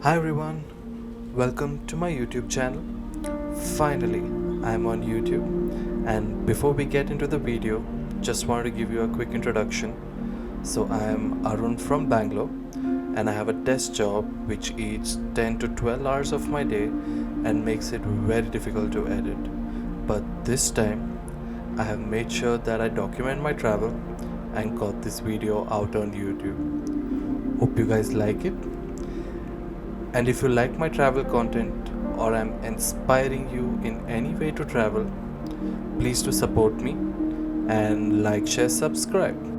Hi everyone, welcome to my YouTube channel. Finally, I'm on YouTube, and before we get into the video, just wanted to give you a quick introduction. So I am Arun from Bangalore, and I have a desk job which eats 10 to 12 hours of my day and makes it very difficult to edit. But this time, I have made sure that I document my travel and got this video out on YouTube. Hope you guys like it. And if you like my travel content or I'm inspiring you in any way to travel, please do support me and like, share, subscribe.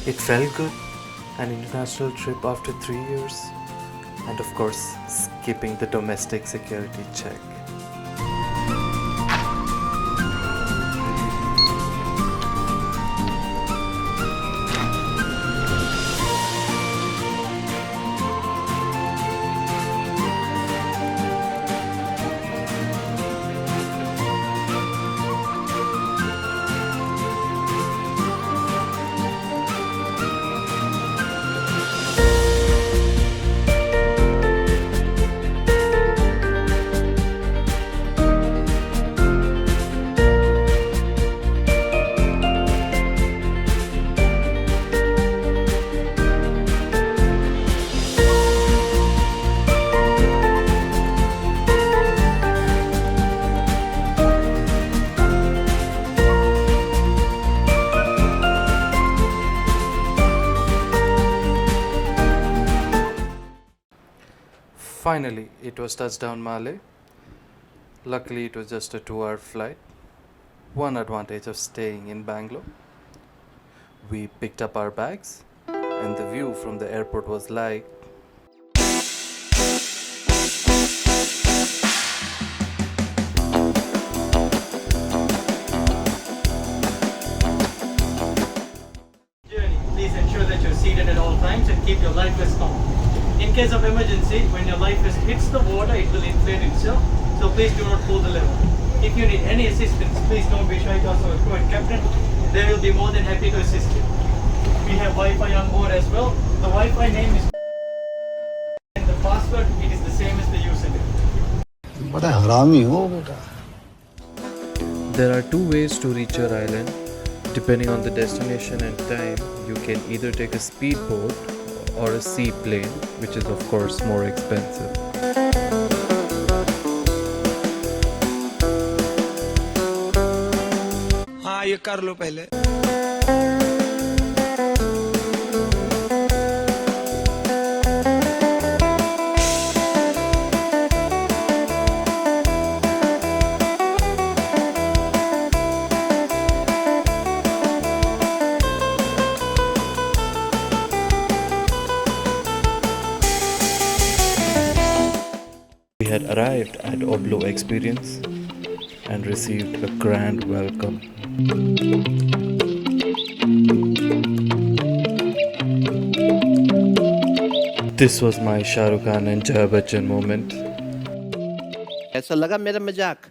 It felt good, an international trip after 3 years, and of course, skipping the domestic security check. Finally, it was touchdown Malé. Luckily, it was just a 2-hour flight. One advantage of staying in Bangalore. We picked up our bags, and the view from the airport was like... Journey. Please ensure that you're seated at all times and keep your life vest on. In case of emergency, when your life vest hits the water, it will inflate itself. So please do not pull the lever. If you need any assistance, please don't be shy to ask our crew and captain. They will be more than happy to assist you. We have Wi-Fi on board as well. The Wi-Fi name is and the password, it is the same as the username. बड़ा हरामी हो बेटा. There are two ways to reach your island. Depending on the destination and time, you can either take a speedboat or a seaplane, which is of course more expensive. हाँ ये कर लो पहले. We had arrived at Oblo Experience and received a grand welcome. This was my Shah Rukh Khan and Jaya Bachchan moment. ऐसा लगा मेरा मजाक.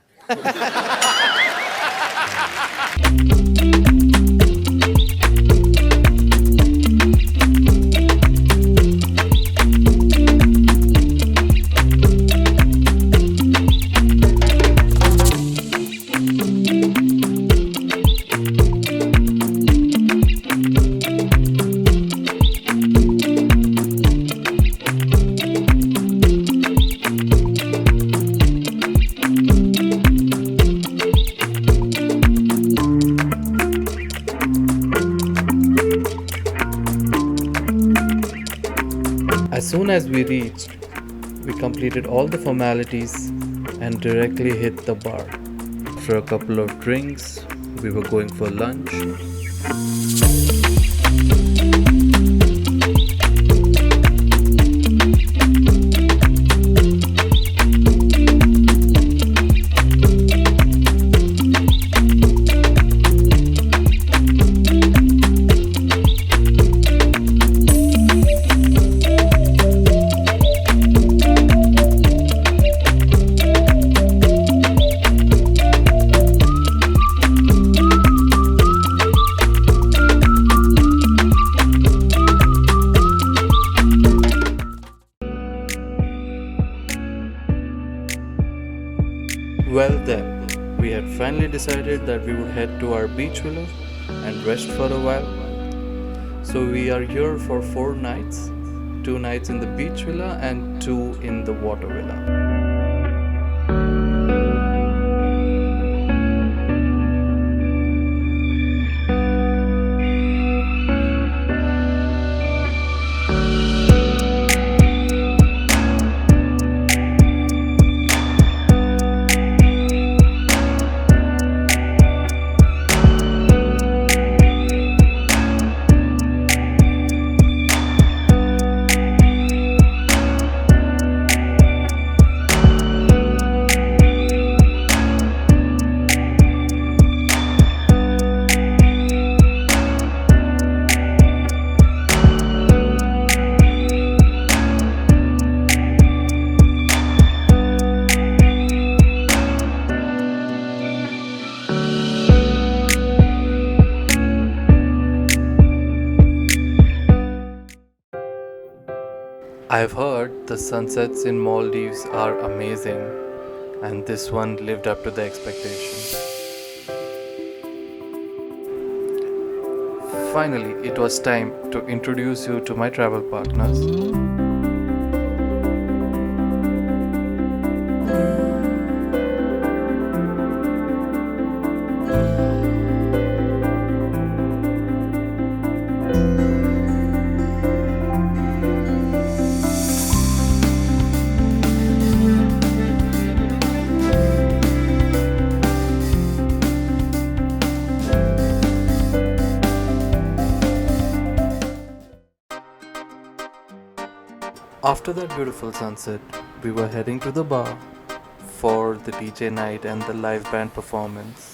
as we reached, we completed all the formalities and directly hit the bar. After a couple of drinks, we were going for lunch. Well then, we had finally decided that we would head to our beach villa and rest for a while. So we are here for 4 nights, 2 nights in the beach villa and 2 in the water villa. I've heard the sunsets in Maldives are amazing, and this one lived up to the expectation. Finally, it was time to introduce you to my travel partners. After that beautiful sunset, we were heading to the bar for the DJ night and the live band performance.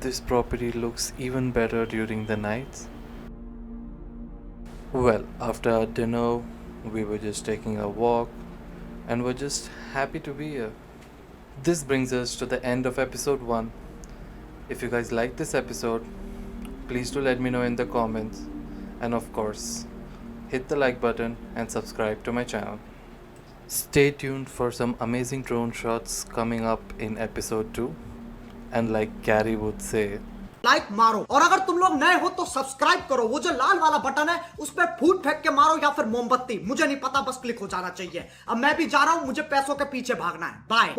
This property looks even better during the nights. Well, after our dinner, we were just taking a walk and were just happy to be here. This brings us to the end of episode 1. If you guys like this episode, please do let me know in the comments. And of course, hit the like button and subscribe to my channel. Stay tuned for some amazing drone shots coming up in episode 2. And like Gary would say, like मारो और अगर तुम लोग नए हो तो subscribe करो। वो जो लाल वाला बटन है उस पर फूट फेंक के मारो या फिर मोमबत्ती, मुझे नहीं पता, बस क्लिक हो जाना चाहिए। अब मैं भी जा रहा हूं, मुझे पैसों के पीछे भागना है। बाय।